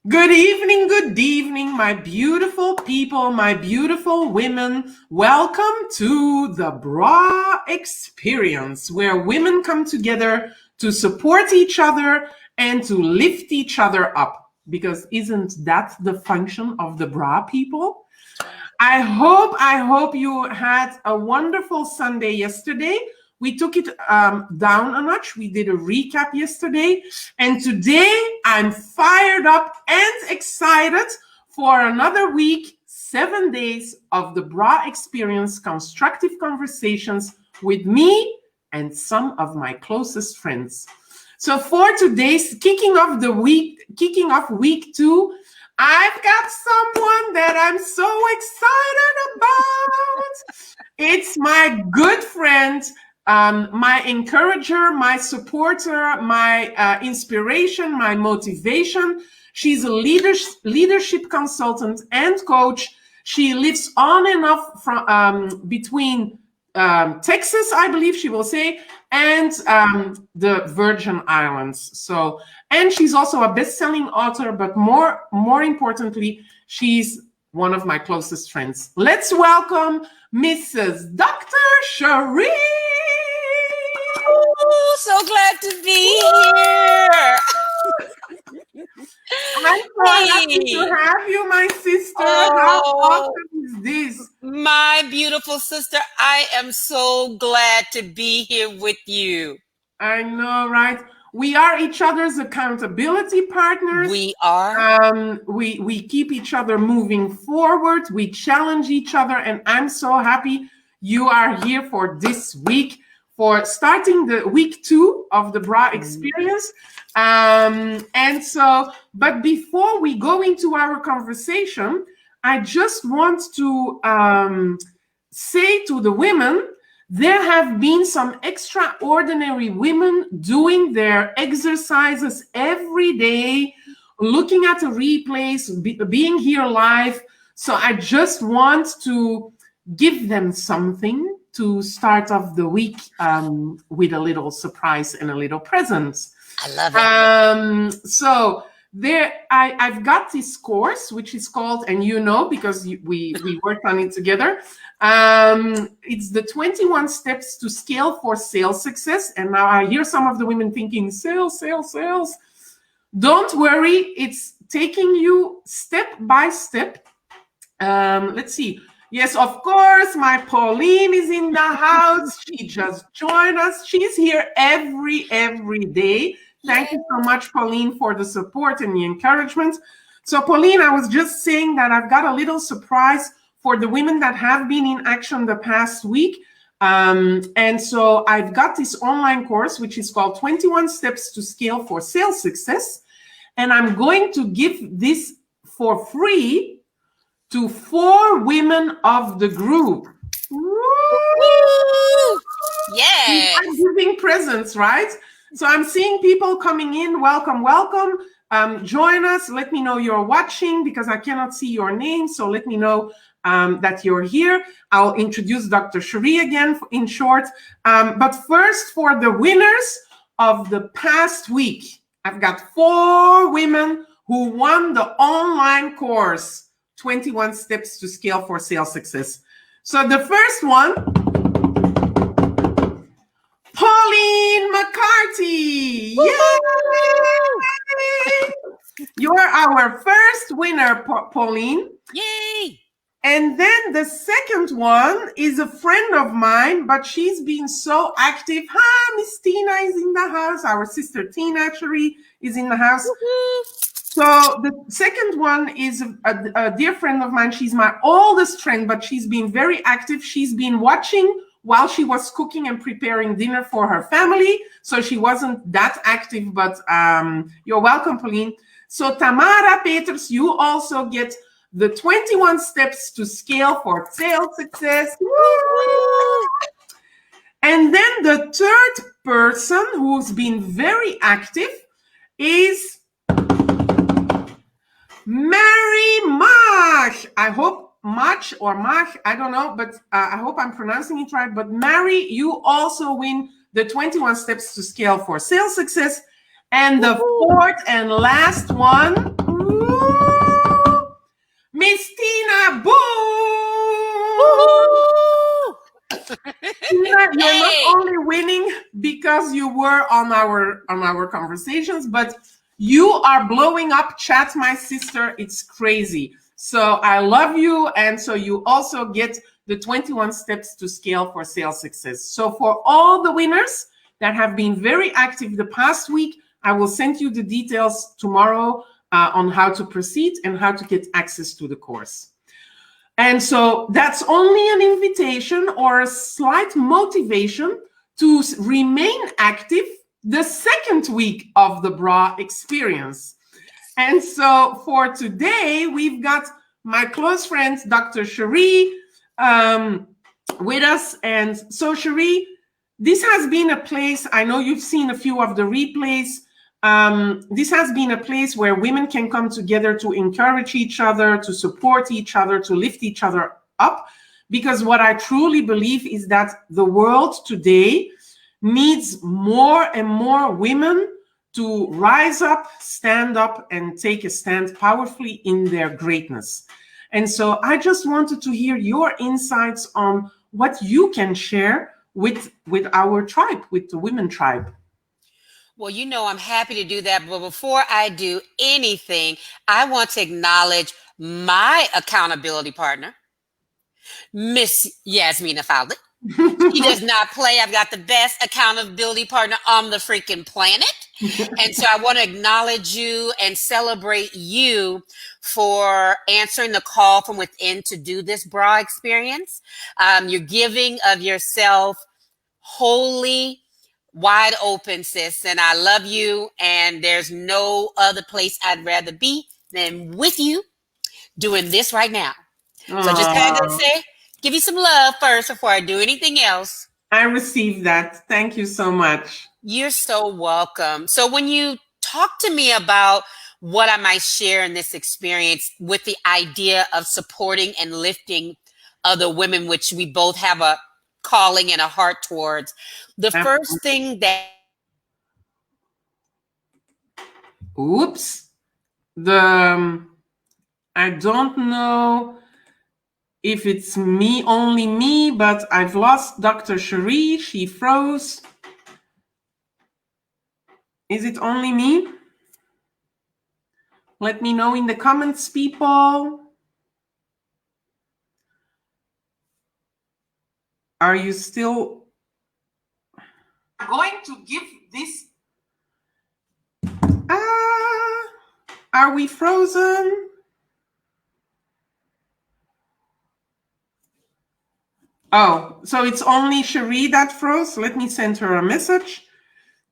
Good evening, my beautiful people, my beautiful women. Welcome to the Bra Experience, where women come together to support each other and to lift each other up. Because isn't that the function of the bra people? I hope you had a wonderful Sunday yesterday. We took it down a notch. We did a recap yesterday. And today I'm fired up and excited for another week, 7 days of the Bra Experience constructive conversations with me and some of my closest friends. So for today's kicking off week 2, I've got someone that I'm so excited about. It's my good friend, my encourager, my supporter, my inspiration, my motivation. She's a leadership consultant and coach. She lives on and off from between Texas, I believe she will say, and the Virgin Islands. So, and she's also a best-selling author, but more importantly, she's one of my closest friends. Let's welcome Mrs. Dr. Sheree. Oh, so glad to be here. I'm so happy to have you, my sister. How awesome is this? My beautiful sister, I am so glad to be here with you. I know, right? We are each other's accountability partners. We are. We keep each other moving forward. We challenge each other, and I'm so happy you are here for this week, for starting the week 2 of the Bra Experience. But before we go into our conversation, I just want to say to the women, there have been some extraordinary women doing their exercises every day, looking at the replays, being here live. So I just want to give them something to start off the week with a little surprise and a little present. I love it. So there, I've got this course, which is called, and you know, because we worked on it together. It's the 21 steps to scale for sales success. And now I hear some of the women thinking, sales. Don't worry, it's taking you step by step. Let's see. Yes, of course, my Pauline is in the house. She just joined us. She's here every day. Thank you so much, Pauline, for the support and the encouragement. So, Pauline, I was just saying that I've got a little surprise for the women that have been in action the past week. And so I've got this online course, which is called 21 Steps to Scale for Sales Success. And I'm going to give this for free to 4 women of the group. Woo! Yes. I'm giving presents, right? So I'm seeing people coming in. Welcome. Join us. Let me know you're watching because I cannot see your name. So let me know that you're here. I'll introduce Dr. Sheree again in short. But first, for the winners of the past week, I've got 4 women who won the online course, 21 Steps to Scale for Sales Success. So the first one, Pauline McCarthy. Yay! You're our first winner, Pauline. Yay! And then the second one is a friend of mine, but she's been so active. Hi, Miss Tina is in the house. Our sister Tina actually is in the house. Woo-hoo. So the second one is a dear friend of mine. She's my oldest friend, but she's been very active. She's been watching while she was cooking and preparing dinner for her family. So she wasn't that active, but you're welcome, Pauline. So Tamara Peters, you also get the 21 Steps to Scale for Sales Success. Woo! And then the third person who's been very active is Mary Mach. I hope Mach or Mach, I don't know, but I hope I'm pronouncing it right. But Mary, you also win the 21 Steps to Scale for Sales Success. And the fourth and last one, Miss Tina, boo! Woo-hoo! Tina, you're not Hey! only winning because you were on our conversations, but you are blowing up chat, my sister. It's crazy. So I love you, and so you also get the 21 steps to scale for sales success. So for all the winners that have been very active the past week, I will send you the details tomorrow on how to proceed and how to get access to the course. And so that's only an invitation or a slight motivation to remain active the second week of the bra experience. And so for today, we've got my close friend, Dr. Sheree, with us. And so, Sheree, this has been a place, I know you've seen a few of the replays. This has been a place where women can come together to encourage each other, to support each other, to lift each other up. Because what I truly believe is that the world today needs more and more women to rise up, stand up, and take a stand powerfully in their greatness. And so I just wanted to hear your insights on what you can share with our tribe, with the women tribe. Well, you know, I'm happy to do that. But before I do anything, I want to acknowledge my accountability partner, Miss Yasmina Fowler. She does not play. I've got the best accountability partner on the freaking planet. And so I want to acknowledge you and celebrate you for answering the call from within to do this bra experience. You're giving of yourself wholly, wide open, sis. And I love you. And there's no other place I'd rather be than with you doing this right now. So just had to say, give you some love first before I do anything else. I received that. Thank you so much. You're so welcome. So when you talk to me about what I might share in this experience with the idea of supporting and lifting other women, which we both have a calling and a heart towards, the first thing that... Oops. I don't know if it's only me, but I've lost Dr. Sheree. She froze. Is it only me? Let me know in the comments, people. Are you still going to give this? Are we frozen? Oh, so it's only Sheree that froze. Let me send her a message.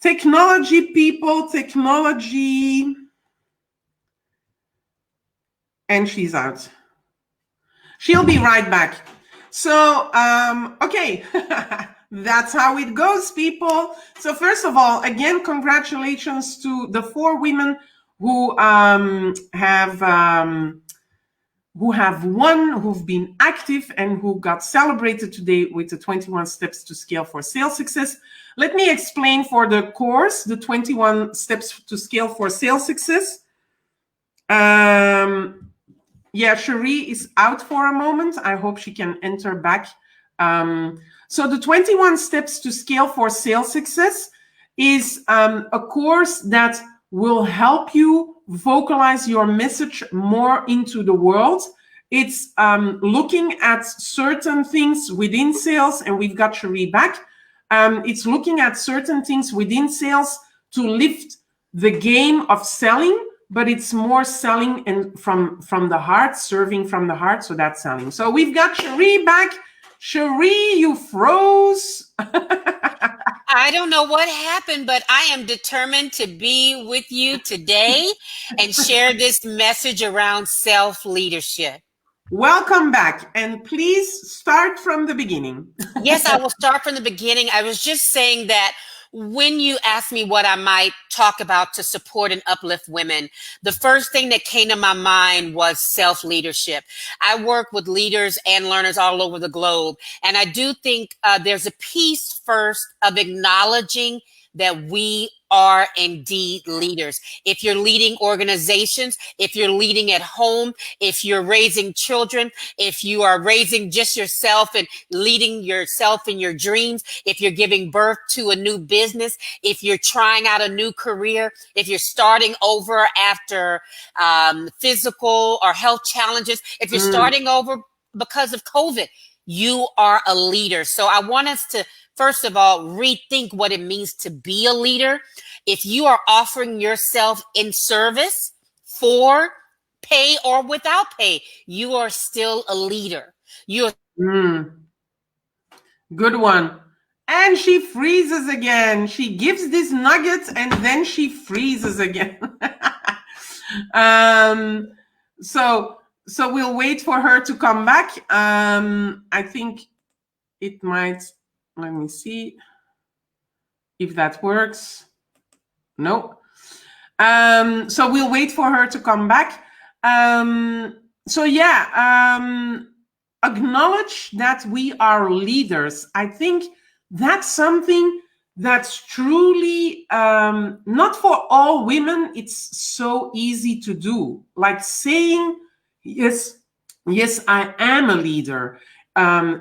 Technology, people, technology. And she's out. She'll be right back. So, okay, that's how it goes, people. So first of all, again, congratulations to the 4 women who have won, who've been active, and who got celebrated today with the 21 steps to scale for sales success. Let me explain for the course, the 21 steps to scale for sales success. Yeah, Sheree is out for a moment. I hope she can enter back. So the 21 steps to scale for sales success is a course that will help you vocalize your message more into the world. It's looking at certain things within sales, and we've got Sheree back. It's looking at certain things within sales to lift the game of selling, but it's more selling and from the heart, serving from the heart. So that's selling. So we've got Sheree back. Sheree, you froze. I don't know what happened, but I am determined to be with you today and share this message around self-leadership. Welcome back. And please start from the beginning. Yes, I will start from the beginning. I was just saying that when you asked me what I might talk about to support and uplift women, the first thing that came to my mind was self-leadership. I work with leaders and learners all over the globe, and I do think there's a piece first of acknowledging that we are indeed leaders. If you're leading organizations, if you're leading at home, if you're raising children, if you are raising just yourself and leading yourself in your dreams, if you're giving birth to a new business, if you're trying out a new career, if you're starting over after physical or health challenges, if you're starting over because of COVID, you are a leader. So I want us to, first of all, rethink what it means to be a leader. If you are offering yourself in service for pay or without pay, you are still a leader. You're Good one. And she freezes again. She gives these nuggets and then she freezes again. So we'll wait for her to come back. I think it might, let me see if that works. No. So we'll wait for her to come back. So yeah, acknowledge that we are leaders. I think that's something that's truly not for all women. It's so easy to do, like saying, yes, I am a leader.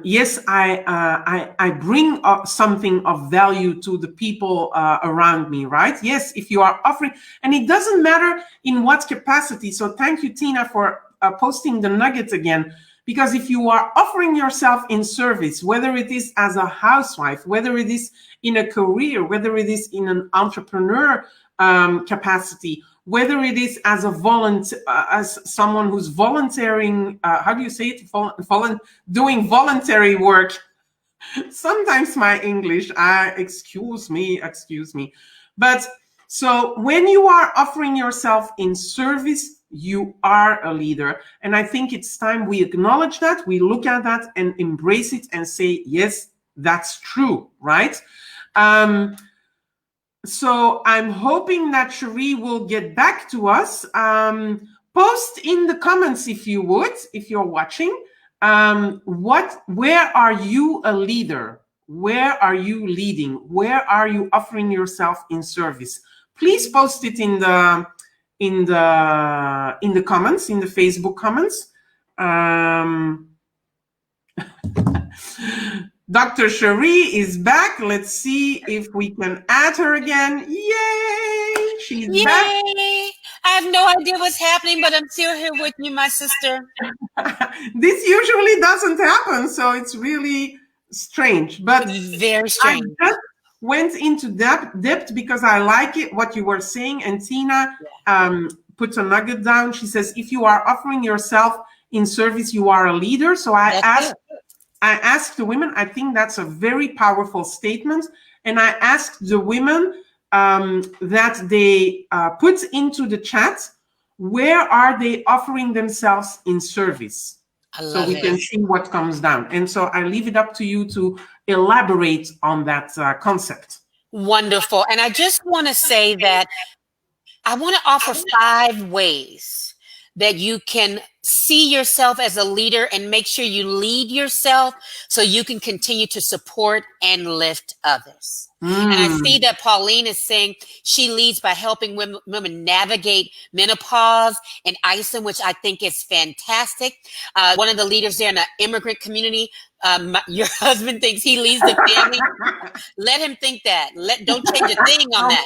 Yes, I bring something of value to the people around me, right? Yes, if you are offering, and it doesn't matter in what capacity. So thank you, Tina, for posting the nuggets again. Because if you are offering yourself in service, whether it is as a housewife, whether it is in a career, whether it is in an entrepreneur capacity, whether it is as a volunteer, as someone who's volunteering, how do you say it? Doing voluntary work. Sometimes my English, excuse me. But so when you are offering yourself in service, you are a leader. And I think it's time we acknowledge that, we look at that and embrace it and say, yes, that's true, right? So I'm hoping that Sheree will get back to us. Post in the comments if you would, if you're watching, where are you a leader? Where are you leading? Where are you offering yourself in service? Please post it in the comments, in the Facebook comments. Dr. Sheree is back. Let's see if we can add her again. Yay! She's back. I have no idea what's happening, but I'm still here with you, my sister. This usually doesn't happen, so it's really strange. But very strange. I just went into depth because I like it, what you were saying. And Tina put a nugget down. She says, if you are offering yourself in service, you are a leader. So I asked the women, I think that's a very powerful statement. And I asked the women that they put into the chat, where are they offering themselves in service? So we can see what comes down. And so I leave it up to you to elaborate on that concept. Wonderful. And I just want to say that I want to offer 5 ways that you can see yourself as a leader and make sure you lead yourself so you can continue to support and lift others. And I see that Pauline is saying she leads by helping women navigate menopause and Iceland, which I think is fantastic. One of the leaders there in the immigrant community, your husband thinks he leads the family. Let him think that. Don't change a thing on that.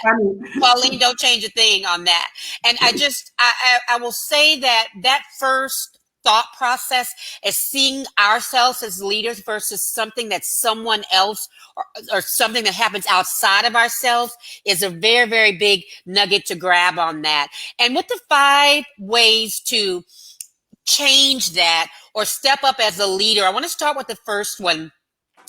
Pauline, don't change a thing on that. And I will say that first thought process is seeing ourselves as leaders versus something that someone else or something that happens outside of ourselves is a very, very big nugget to grab on that. And with the 5 ways to change that or step up as a leader, I want to start with the first one.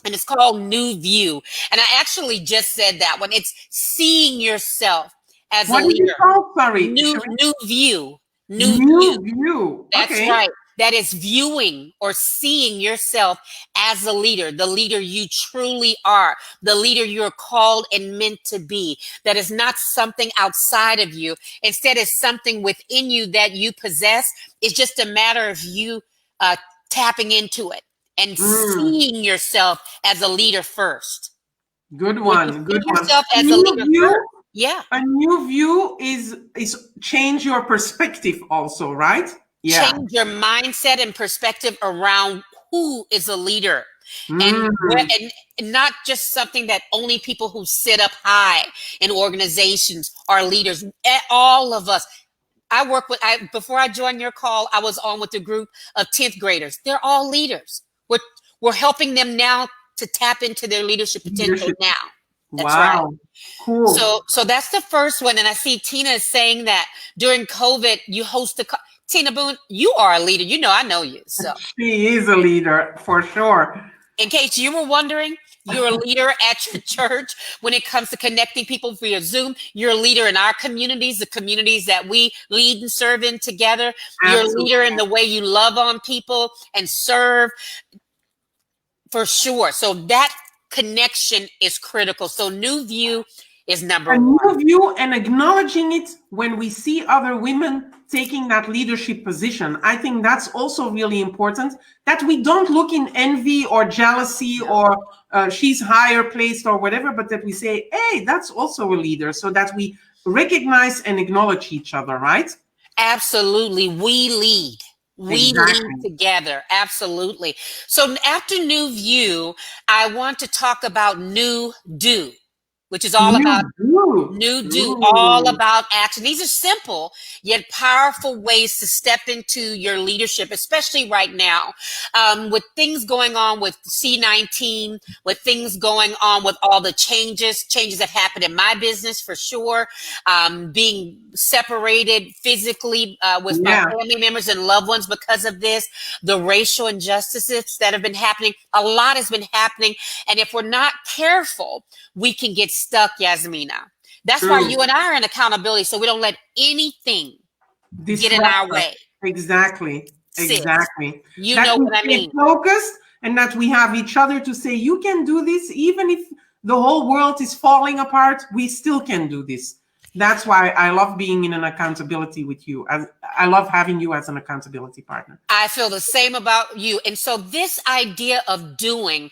And it's called New View. And I actually just said that one. It's seeing yourself as a leader. What did you call? Sorry. New view. New view. That's right. That is viewing or seeing yourself as a leader, the leader you truly are, the leader you're called and meant to be. That is not something outside of you. Instead, it's something within you that you possess. It's just a matter of you tapping into it and seeing yourself as a leader first. Good When you one. Good see one. yourself A as a new leader first, view. yeah. A new view is change your perspective also, right? Yeah. Change your mindset and perspective around who is a leader, and where, Mm, and not just something that only people who sit up high in organizations are leaders. All of us. I work with, before I joined your call, I was on with a group of 10th graders. They're all leaders. We're helping them now to tap into their leadership potential leadership. now. That's right. Wow. Cool. So that's the first one. And I see Tina is saying that during COVID, you host Tina Boone, you are a leader. You know, I know you. So She is a leader for sure. in case you were wondering, you're a leader at your church when it comes to connecting people via Zoom. You're a leader in our communities, the communities that we lead and serve in together. You're a Absolutely. leader in the way you love on people and serve, for sure. So that connection is critical. So new view is number A one. new view and acknowledging it when we see other women taking that leadership position. I think that's also really important, that we don't look in envy or jealousy No. or she's higher placed or whatever, but that we say, hey, that's also a leader, so that we recognize and acknowledge each other, right? Absolutely. We lead. We lead Exactly. together. Absolutely. So after new view, I want to talk about new do, which is all about New view. new do, all Ooh. about action. These are simple yet powerful ways to step into your leadership, especially right now, with things going on with C-19, with things going on with all the changes that happened in my business for sure, being separated physically with my Yeah, family members and loved ones because of this, the racial injustices that have been happening. A lot has been happening, and if we're not careful, we can get stuck, Yasmina. That's why true. you and I are in accountability, so we don't let anything get in Disrupt our us. way. Exactly. Sis, Exactly. you That know we what I stay mean. focused and that we have each other to say, you can do this, even if the whole world is falling apart, we still can do this. That's why I love being in an accountability with you. I love having you as an accountability partner. I feel the same about you. And so this idea of doing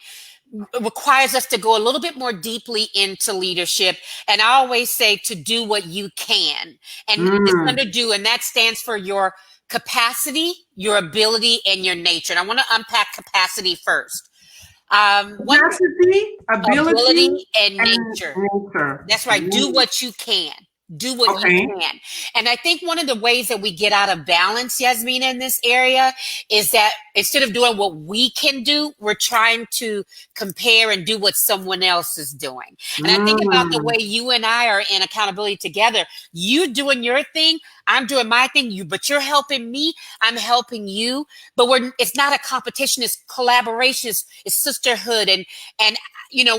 requires us to go a little bit more deeply into leadership. And I always say to do what you can. And it's Mm. under do, and that stands for your capacity, your ability, and your nature. And I want to unpack capacity first. One Capacity, ability, ability and and nature. nature. That's right. Do Ooh. what you can. Do what you Okay. can. And I think one of the ways that we get out of balance, Yasmina, in this area is that instead of doing what we can do, we're trying to compare and do what someone else is doing. And I think about the Mm. way you and I are in accountability together. You doing your thing, I'm doing my thing, but you're helping me, I'm helping you. But it's not a competition, it's collaboration, it's sisterhood, and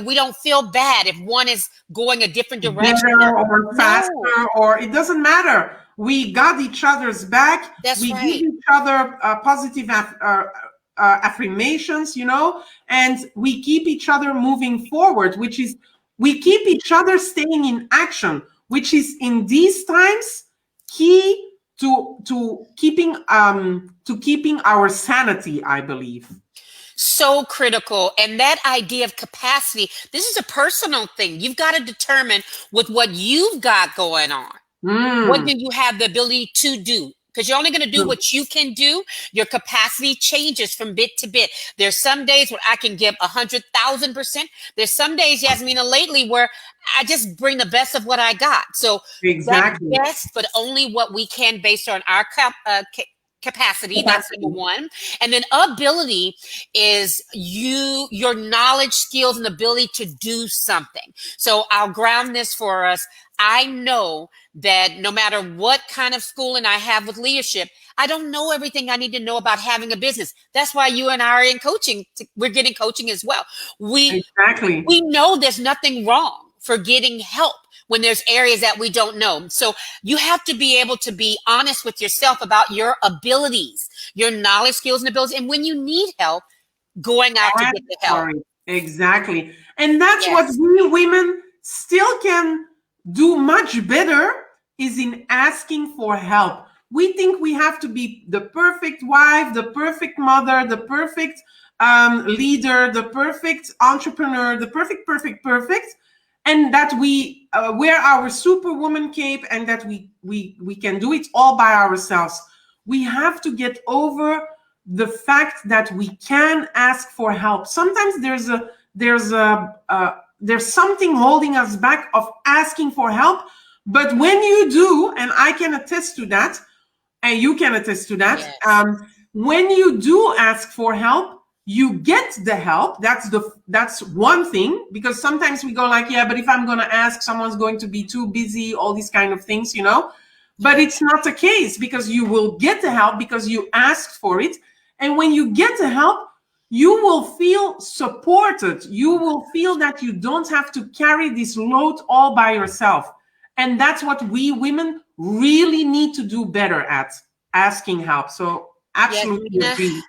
we don't feel bad if one is going a different direction. Better or No, faster, or it doesn't matter. We got each other's back. that's We give right. each other positive affirmations, and we keep each other moving forward, which is we keep each other staying in action, which is in these times key to keeping our sanity, I believe. So critical. And that idea of capacity, this is a personal thing. You've got to determine with what you've got going on, what Mm. do you have the ability to do? Because you're only going to do what you can do. Your capacity changes from bit to bit. There's some days where I can give 100,000%. There's some days, Yasmina, lately where I just bring the best of what I got. So that Exactly. best, but only what we can based on our capacity. That's number Capacity. one. And then ability is your knowledge, skills, and ability to do something. So I'll ground this for us. I know that no matter what kind of schooling I have with leadership, I don't know everything I need to know about having a business. That's why you and I are in coaching. We're getting coaching as well. We Exactly. we know there's nothing wrong for getting help when there's areas that we don't know. So you have to be able to be honest with yourself about your abilities, your knowledge, skills, and abilities. And when you need help, going out to Ask get the help. for it. Exactly. And that's what Yes. we women still can do much better, is in asking for help. We think we have to be the perfect wife, the perfect mother, the perfect leader, the perfect entrepreneur, the perfect, and that we wear our superwoman cape, and that we can do it all by ourselves. We have to get over the fact that we can ask for help. Sometimes there's something holding us back of asking for help. But when you do, and I can attest to that, and you can attest to that, Yes. when you do ask for help, you get the help. That's one thing, because sometimes we go like, yeah, but if I'm going to ask, someone's going to be too busy, all these kind of things, you know. But it's not the case, because you will get the help because you asked for it. And when you get the help, you will feel supported. You will feel that you don't have to carry this load all by yourself. And that's what we women really need to do better at, asking help. So absolutely Yasmina, agree.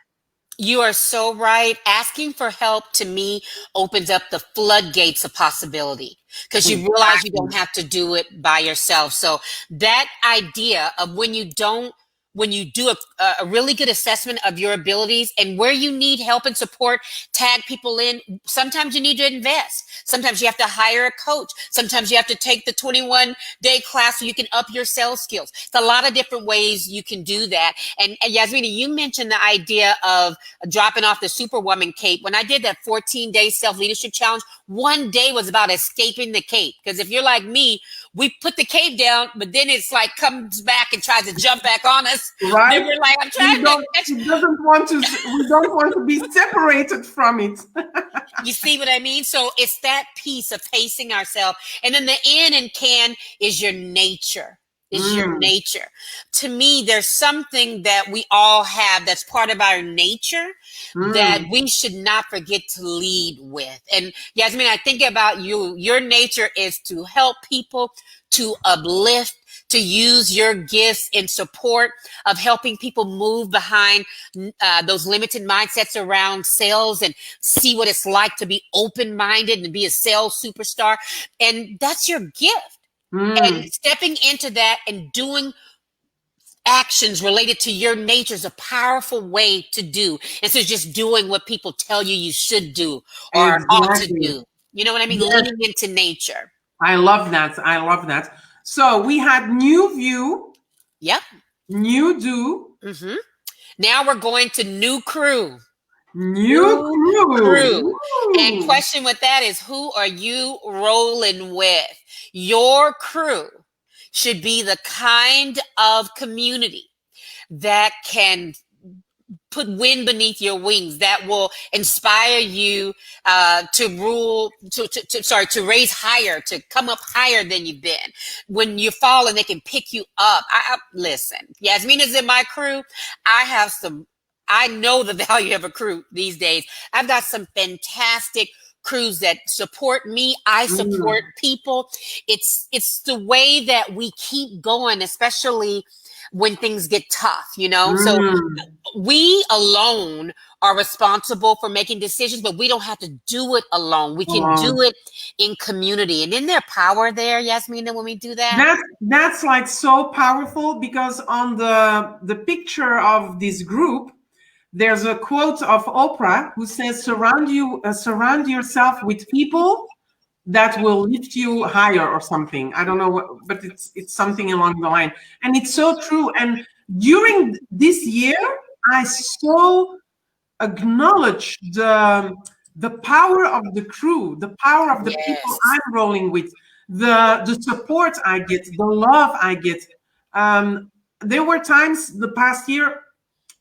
you are so right. Asking for help to me opens up the floodgates of possibility, because you realize you don't Exactly. have to do it by yourself. So that idea of when you do a really good assessment of your abilities and where you need help and support, tag people in. Sometimes you need to invest. Sometimes you have to hire a coach. Sometimes you have to take the 21-day class so you can up your sales skills. It's a lot of different ways you can do that. And Yasmina, you mentioned the idea of dropping off the superwoman cape. When I did that 14-day self-leadership challenge, one day was about escaping the cape. Because if you're like me, we put the cape down, but then it's like comes back and tries to jump back on us. Then Right? we're like, I'm We trying to don't, catch. it doesn't want to, we don't want to be separated from it. You see what I mean? So it's that piece of pacing ourselves. And then the in and can is your nature. Is your Mm, nature. To me, there's something that we all have that's part of our nature that mm, we should not forget to lead with. And Yasmin, I think about you. Your nature is to help people, to uplift, to use your gifts in support of helping people move behind those limited mindsets around sales and see what it's like to be open-minded and be a sales superstar. And that's your gift. And mm. stepping into that and doing actions related to your nature is a powerful way to do instead of just doing what people tell you you should do or ought to Exactly. do. You know what I mean? Yes, Leaning into nature. I love that. I love that. So we had new view, Yep. new do, Hmm. Now we're going to new crew. new New crew. crew. And Woo. question with that is, who are you rolling with? Your crew should be the kind of community that can put wind beneath your wings, that will inspire you to rule, to raise higher, to come up higher than you've been. When you fall and they can pick you up. Listen, Yasmina's in my crew. I have some, I know the value of a crew these days. I've got some fantastic crews that support me. I support Mm, people. It's the way that we keep going, especially when things get tough, you know? So mm. we alone are responsible for making decisions, but we don't have to do it alone. We can do it in community. And isn't there power there, Yasmina, when we do that? That's like so powerful, because on the picture of this group, there's a quote of Oprah who says, surround yourself with people that will lift you higher," or something. I don't know what, but it's something along the line. And it's so true. And during this year, I so acknowledge the power of the crew, the power of the people Yes. I'm rolling with, the support I get, the love I get. There were times the past year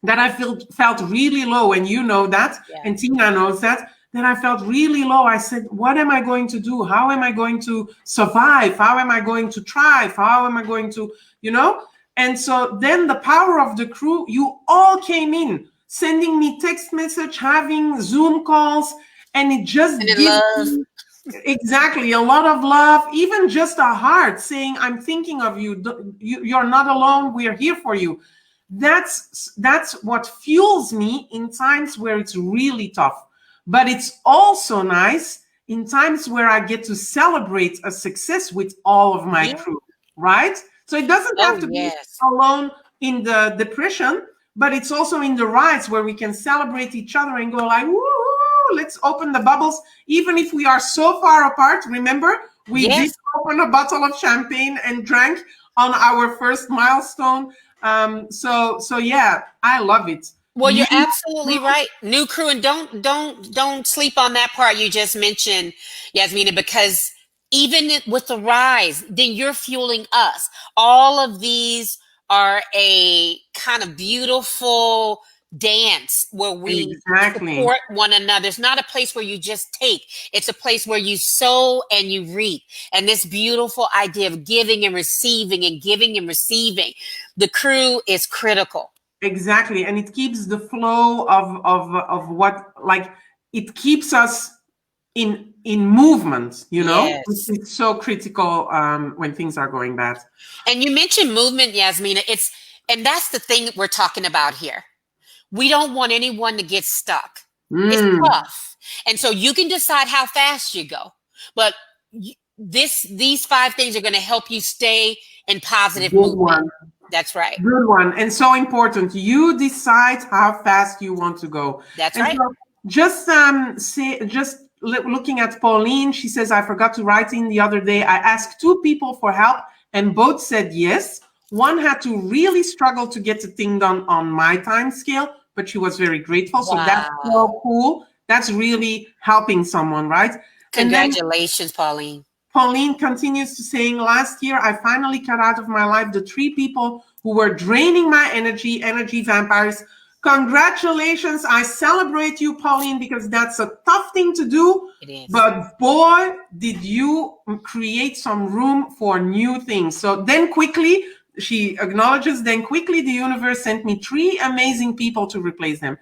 that I felt really low, and you know that, Yeah. and Tina knows that. That I felt really low. I said, "What am I going to do? How am I going to survive? How am I going to thrive? How am I going to, you know?" And so then the power of the crew, you all came in, sending me text message, having Zoom calls, and it And just in gives love. me exactly a lot of love, even just a heart saying, "I'm thinking of you. You're not alone. We are here for you." That's what fuels me in times where it's really tough. But it's also nice in times where I get to celebrate a success with all of my Yeah. crew, right? So it doesn't have Oh, to be yes. alone in the depression, but it's also in the rise where we can celebrate each other and go like, woo, let's open the bubbles. Even if we are so far apart, remember, we did Yes. open a bottle of champagne and drank on our first milestone. So yeah, I love it. Well, you're absolutely right. New crew, and don't sleep on that part you just mentioned, Yasmina, because even with the rise, then you're fueling us. All of these are a kind of beautiful dance where we Exactly. support one another. It's not a place where you just take. It's a place where you sow and you reap. And this beautiful idea of giving and receiving and giving and receiving, the crew is critical. Exactly, and it keeps the flow of what, like, it keeps us in movement. Yes. It's so critical when things are going bad. And you mentioned movement, Yasmina. And that's the thing we're talking about here. We don't want anyone to get stuck. It's Mm, tough. And so you can decide how fast you go. But these 5 things are going to help you stay in positive good movement. one. That's right. Good one. And so important. You decide how fast you want to go. That's And right. so looking at Pauline, she says, I forgot to write in the other day. I asked 2 people for help and both said yes. One had to really struggle to get the thing done on my time scale, but she was very grateful. So that's Wow. so cool. That's really helping someone, right? And then Congratulations, Pauline. Pauline continues to saying, last year, I finally cut out of my life the 3 people who were draining my energy vampires. Congratulations. I celebrate you, Pauline, because that's a tough thing to do. It is. But boy, did you create some room for new things. So then quickly, she acknowledges, then quickly the universe sent me 3 amazing people to replace them.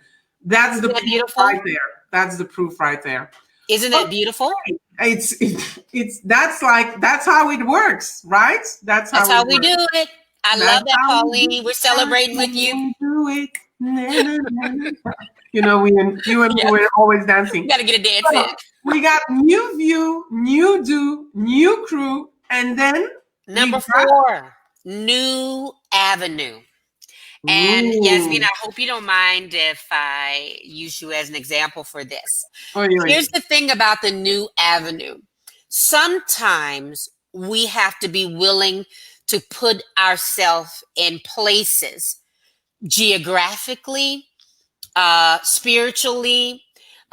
That's Isn't the that proof beautiful? right there. That's the proof right there. Isn't that beautiful? It's that's how it works, right? That's That's how how it we works. do it. I That's love that, how we do Pauline. We're celebrating with you. it. Na, na, na, na. You and me Yeah. were always We dancing. got to get a dance So in. we got new view, new do, new crew, and then Number we got 4, new avenue. And Yasmin, ooh. I hope you don't mind if I use you as an example for this. Oy, oy. Here's the thing about the new avenue. Sometimes we have to be willing to put ourselves in places geographically, spiritually,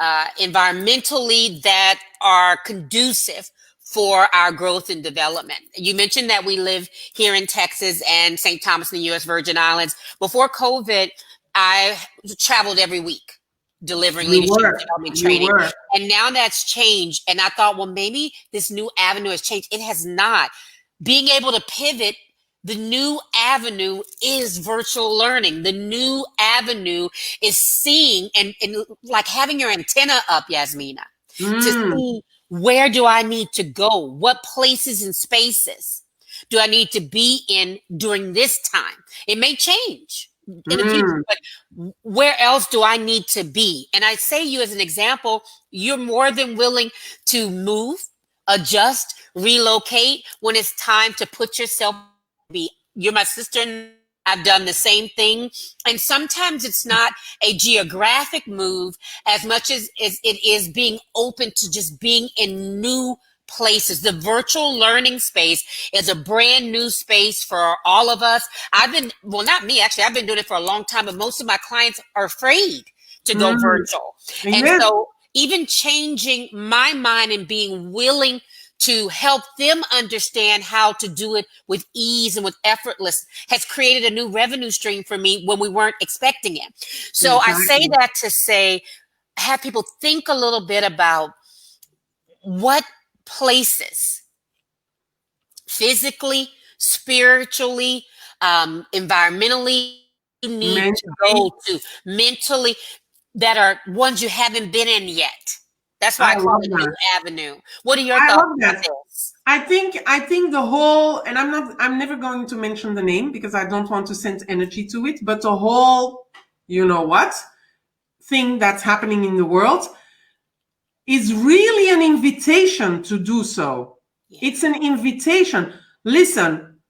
environmentally that are conducive for our growth and development. You mentioned that we live here in Texas and St. Thomas in the U.S. Virgin Islands. Before COVID, I traveled every week delivering You leadership were. development You training. were. And now that's changed. And I thought, well, maybe this new avenue has changed. It has not. Being able to pivot, the new avenue is virtual learning. The new avenue is seeing and like having your antenna up, Yasmina, to Mm, see, where do I need to go? What places and spaces do I need to be in during this time? It may change in the future, mm, but where else do I need to be? And I say you as an example, you're more than willing to move, adjust, relocate when it's time to put yourself be. You're my sister and I've done the same thing. And sometimes it's not a geographic move as much as it is being open to just being in new places. The virtual learning space is a brand new space for all of us. Well, not me, actually, I've been doing it for a long time, but most of my clients are afraid to go mm. virtual. And Yes. so even changing my mind and being willing to help them understand how to do it with ease and with effortless has created a new revenue stream for me when we weren't expecting it. So I say Exactly. that to say, have people think a little bit about what places physically, spiritually, environmentally you need to Mentally, go to, mentally, that are ones you haven't been in yet. That's why I I call love it that. new avenue. What are your I thoughts love about that. this? I think the whole, and I'm never going to mention the name because I don't want to send energy to it, but the whole, you know what, thing that's happening in the world is really an invitation to do so. Yeah. It's an invitation. Listen,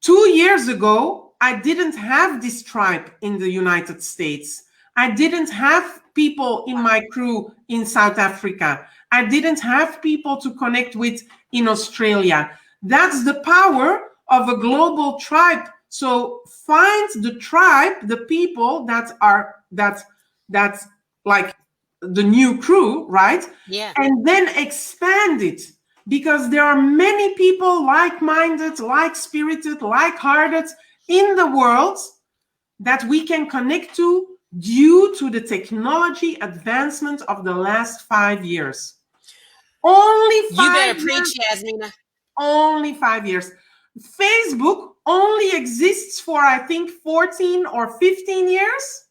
2 years ago, I didn't have this tribe in the United States. I didn't have people in my crew in South Africa. I didn't have people to connect with in Australia. That's the power of a global tribe. So find the tribe, the people that's like the new crew, right? Yeah. And then expand it, because there are many people like-minded, like-spirited, like-hearted in the world that we can connect to due to the technology advancement of the last 5 years. Only 5 You better years. preach, Yasmina. Only 5 years. Facebook only exists for, I think, 14 or 15 years.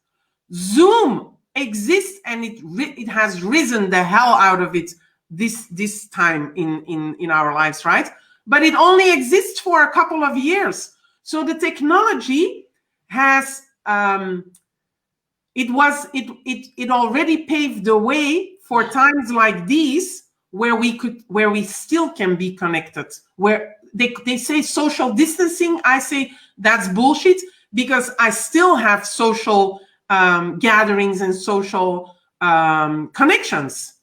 Zoom exists, and it has risen the hell out of it this time in our lives, right? But it only exists for a couple of years. So the technology has it already paved the way for times like these, where we still can be connected, where they say social distancing. I say that's bullshit, because I still have social gatherings and social connections.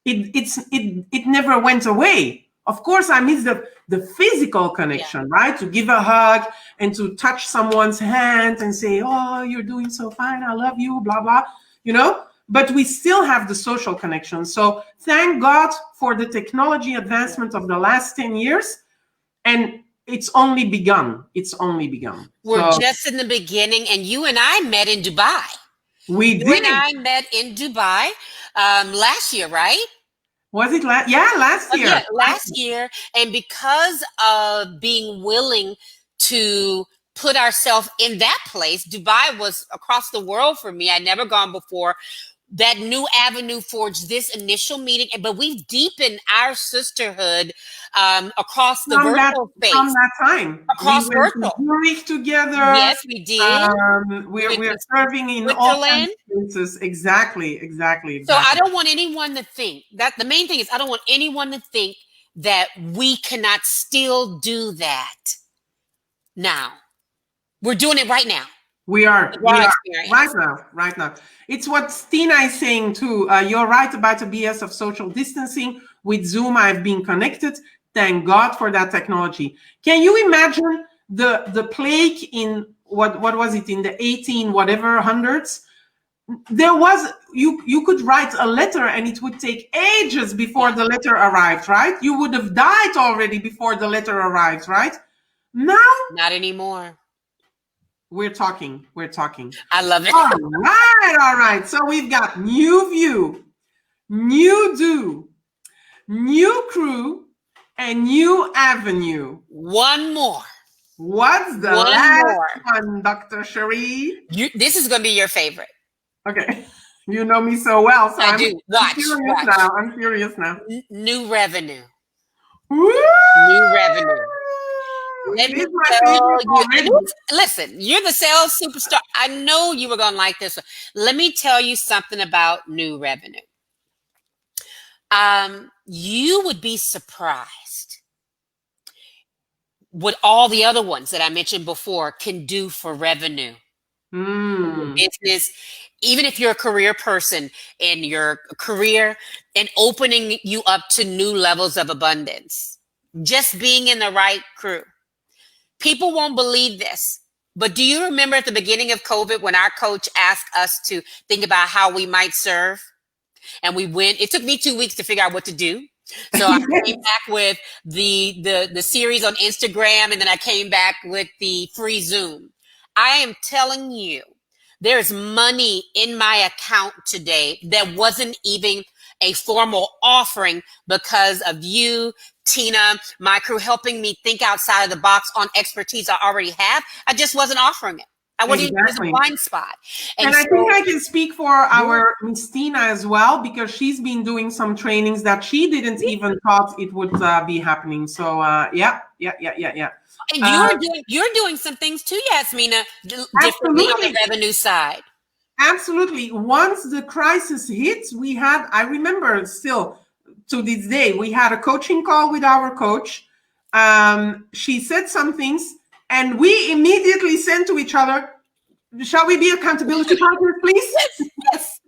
It never went away. Of course, I miss the physical connection, right? To give a hug and to touch someone's hand and say, "Oh, you're doing so fine. I love you," blah blah. But we still have the social connection. So thank God for the technology advancement of the last 10 years, and it's only begun. It's only begun. We're just in the beginning, and you and I met in Dubai. You and I met in Dubai last year, right? Was it last? Yeah, last year. Yeah, last year. And because of being willing to put ourselves in that place, Dubai was across the world for me. I'd never gone before. That new avenue forged this initial meeting, but we've deepened our sisterhood across the virtual space. From that time, across we went virtual. to Zurich together. Yes, we did. We're serving in all places. Exactly. So I don't want anyone to think that the main thing is I don't want anyone to think that we cannot still do that. Now, we're doing it right now. We are right now. It's what Stina is saying too. You're right about the BS of social distancing. With Zoom, I've been connected. Thank God for that technology. Can you imagine the plague in what was it, in the 18 whatever hundreds? There was you could write a letter and it would take ages before the letter arrived, right? You would have died already before the letter arrives, right? Now, not anymore. We're talking. I love it. All right. So we've got new view, new do, new crew, and new avenue. One more. What's the last one, Dr. Sheree? This is going to be your favorite. Okay. You know me so well. So I do. Watch. I'm curious now. New revenue. Woo! New revenue. Let me tell you, listen, you're the sales superstar. I know you were going to like this one. Let me tell you something about new revenue. You would be surprised what all the other ones that I mentioned before can do for revenue. Business, even if you're a career person in your career, and opening you up to new levels of abundance. Just being in the right crew. People won't believe this, but do you remember at the beginning of COVID when our coach asked us to think about how we might serve? And we went, it took me 2 weeks to figure out what to do. So I came back with the series on Instagram, and then I came back with the free Zoom. I am telling you, there's money in my account today that wasn't even a formal offering because of you, Tina, my crew, helping me think outside of the box on expertise I already have. I just wasn't offering it. I wasn't even in a blind spot. And I think I can speak for our Miss Tina as well, because she's been doing some trainings that she didn't even thought it would be happening. So yeah. And you're doing some things too, Yasmina, differently on the revenue side. Absolutely. Once the crisis hit, I remember still to this day, we had a coaching call with our coach. She said some things, And we immediately sent to each other, shall we be accountability partners, please? Yes.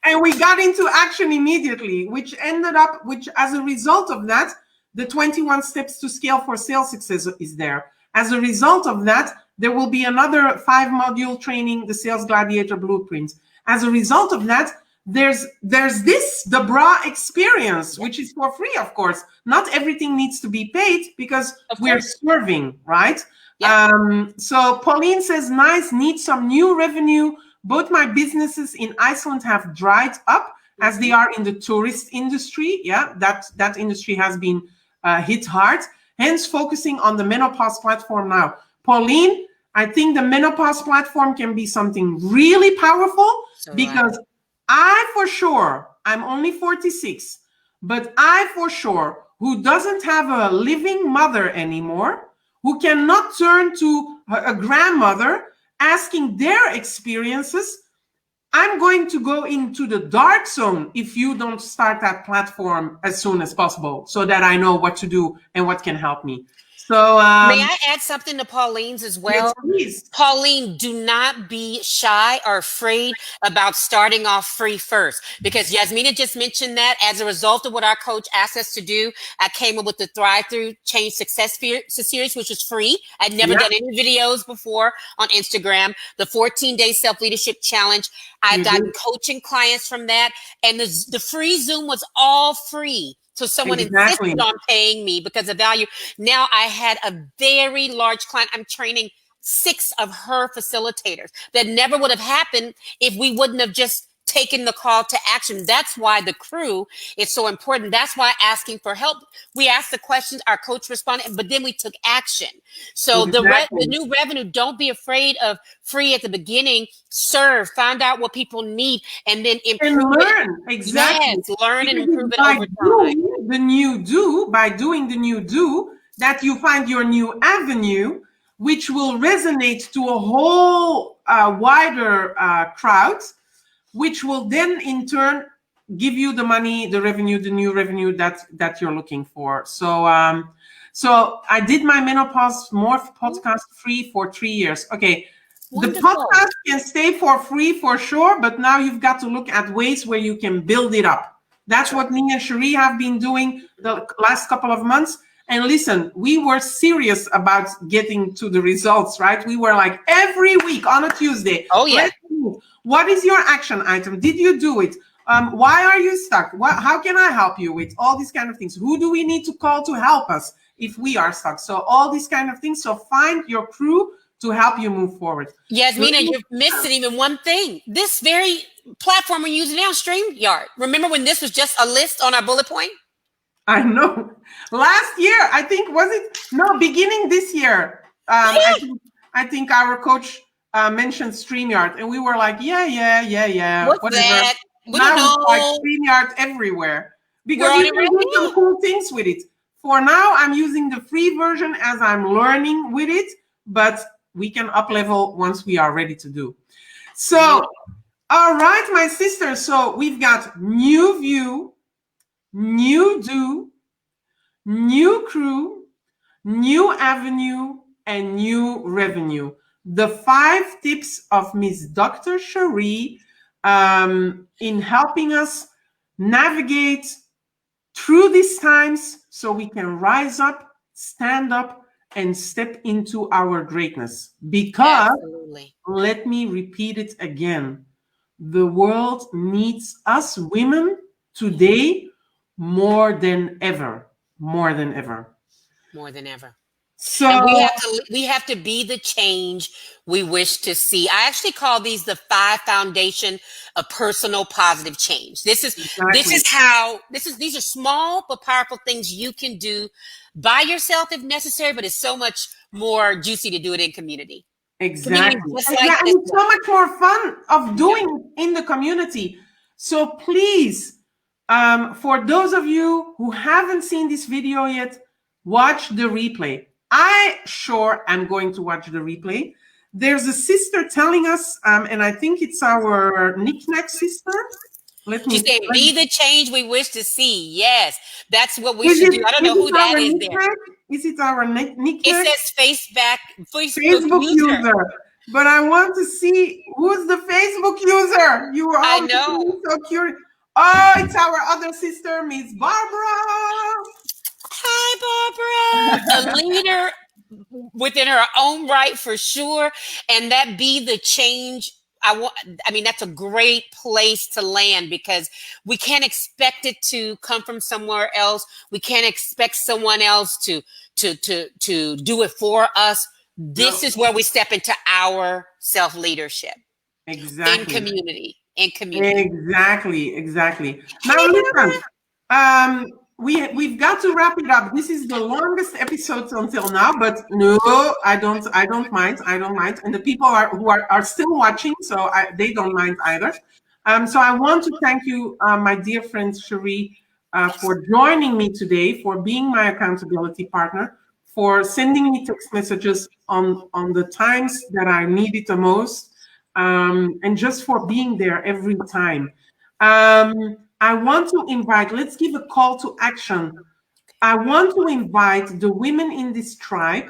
And we got into action immediately, which as a result of that, the 21 steps to scale for sales success is there. As a result of that, there will be another 5-module training, the Sales Gladiator Blueprint. As a result of that, there's the bra experience, which is for free, of course. Not everything needs to be paid because we're serving, right? Yeah. So Pauline says, nice, need some new revenue. Both my businesses in Iceland have dried up as they are in the tourist industry. Yeah, that industry has been hit hard. Hence, focusing on the menopause platform now. Pauline, I think the menopause platform can be something really powerful because I'm only 46, but I for sure, who doesn't have a living mother anymore, who cannot turn to a grandmother asking their experiences, I'm going to go into the dark zone if you don't start that platform as soon as possible so that I know what to do and what can help me. So may I add something to Pauline's as well? Yes, please. Pauline, do not be shy or afraid about starting off free first, because Yasmina just mentioned that as a result of what our coach asked us to do, I came up with the Thrive Through Change Success series, which was free. I'd never done any videos before on Instagram. The 14-day self-leadership challenge. I've gotten coaching clients from that, and the free Zoom was all free. So someone insisted on paying me because of value. Now I had a very large client. I'm training 6 of her facilitators. That never would have happened if we wouldn't have just taken the call to action. That's why the crew is so important. That's why asking for help. We asked the questions, our coach responded, but then we took action. So the new revenue, don't be afraid of free at the beginning. Serve, find out what people need, and then improve and learn. Exactly. Yes, learn and improve it over time. By doing the new do, that you find your new avenue, which will resonate to a whole wider crowd, which will then in turn give you the money, the revenue, the new revenue that you're looking for. So so I did my menopause morph podcast free for 3 years. Okay. Wonderful. The podcast can stay for free for sure, but now you've got to look at ways where you can build it up. That's what me and Sheree have been doing the last couple of months. And listen, we were serious about getting to the results, right? We were like every week on a Tuesday. Oh, yeah. What is your action item? Did you do it? Why are you stuck? How can I help you with all these kind of things? Who do we need to call to help us if we are stuck? So all these kind of things. So find your crew to help you move forward. Yasmina, you're missing even one thing. This very platform we're using now, StreamYard. Remember when this was just a list on our bullet point? I know. Last year, I think, was it? No, beginning this year. I think our coach mentioned StreamYard, and we were like, yeah. What's whatever. that? We now don't know. It's like StreamYard everywhere because you can do some cool things with it. For now, I'm using the free version as I'm learning with it, but we can up level once we are ready to do. So, all right, my sisters. So we've got new view, new do, new crew, new avenue, and new revenue. The 5 tips of Miss Dr. Sheree in helping us navigate through these times so we can rise up, stand up, and step into our greatness. Because, let me repeat it again, the world needs us women today more than ever. More than ever. More than ever. So and we have to be the change we wish to see. I actually call these the 5 foundation of personal positive change. These are small but powerful things you can do by yourself if necessary, but it's so much more juicy to do it in community. Exactly. It's so much more fun of doing in the community. So please, for those of you who haven't seen this video yet, watch the replay. I sure am going to watch the replay. There's a sister telling us, and I think it's our knick-knack sister. Let She's me. saying, be the change we wish to see. Yes, that's what we Is should it do. I don't is know who it that our is there. nickname? Is it our It nickname? says Facebook Facebook user. user. But I want to see who's the Facebook user. You were I all making know. me so curious. Oh, it's our other sister, Miss Barbara. Hi, Barbara. A leader within her own right for sure, and that be the change I want. I mean, that's a great place to land, because we can't expect it to come from somewhere else. We can't expect someone else to do it for us. This No, is where we step into our self leadership in exactly. community. In community. Exactly. Now Hey, listen, Barbara. we've got to wrap it up. This is the longest episode until now, but no, I don't mind. I don't mind, and the people who are still watching, so they don't mind either. So I want to thank you, my dear friend Sheree, for joining me today, for being my accountability partner, for sending me text messages on the times that I need it the most, and just for being there every time. I want to invite, let's give a call to action. I want to invite the women in this tribe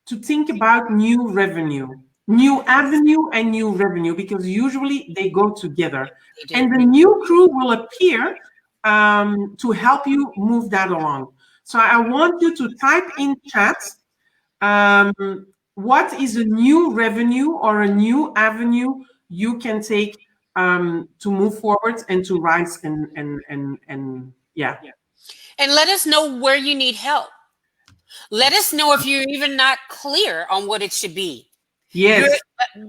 to think about new revenue, new avenue, and new revenue, because usually they go together. They do. And the new crew will appear to help you move that along. So I want you to type in chat, um, what is a new revenue or a new avenue you can take to move forward and to rise and yeah. And let us know where you need help. Let us know if you're even not clear on what it should be. Your Yes,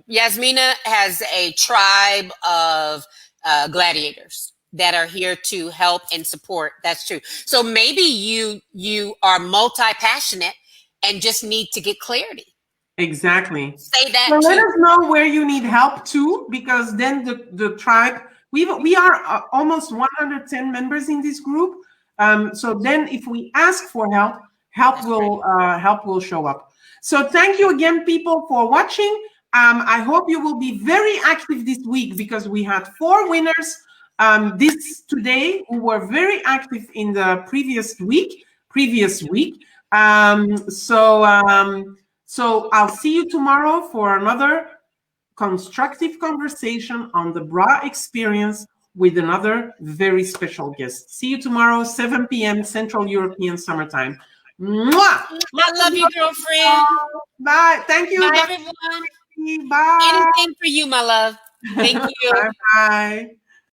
Yasmina has a tribe of gladiators that are here to help and support. That's true. So maybe you are multi-passionate and just need to get clarity. exactly. Say So that let too. us know where you need help too, because then the tribe, we are almost 110 members in this group. So then if we ask for help, That's great. help will show up. So thank you again, people, for watching. I hope you will be very active this week, because we had 4 winners this today who were very active in the previous week. So I'll see you tomorrow for another constructive conversation on the bra experience with another very special guest. See you tomorrow, 7 p.m. Central European Summertime. Mwah! I love you, girlfriend. Bye. Thank you, Bye, Dr. everyone. Bye. Anything for you, my love. Thank you. Bye. Bye.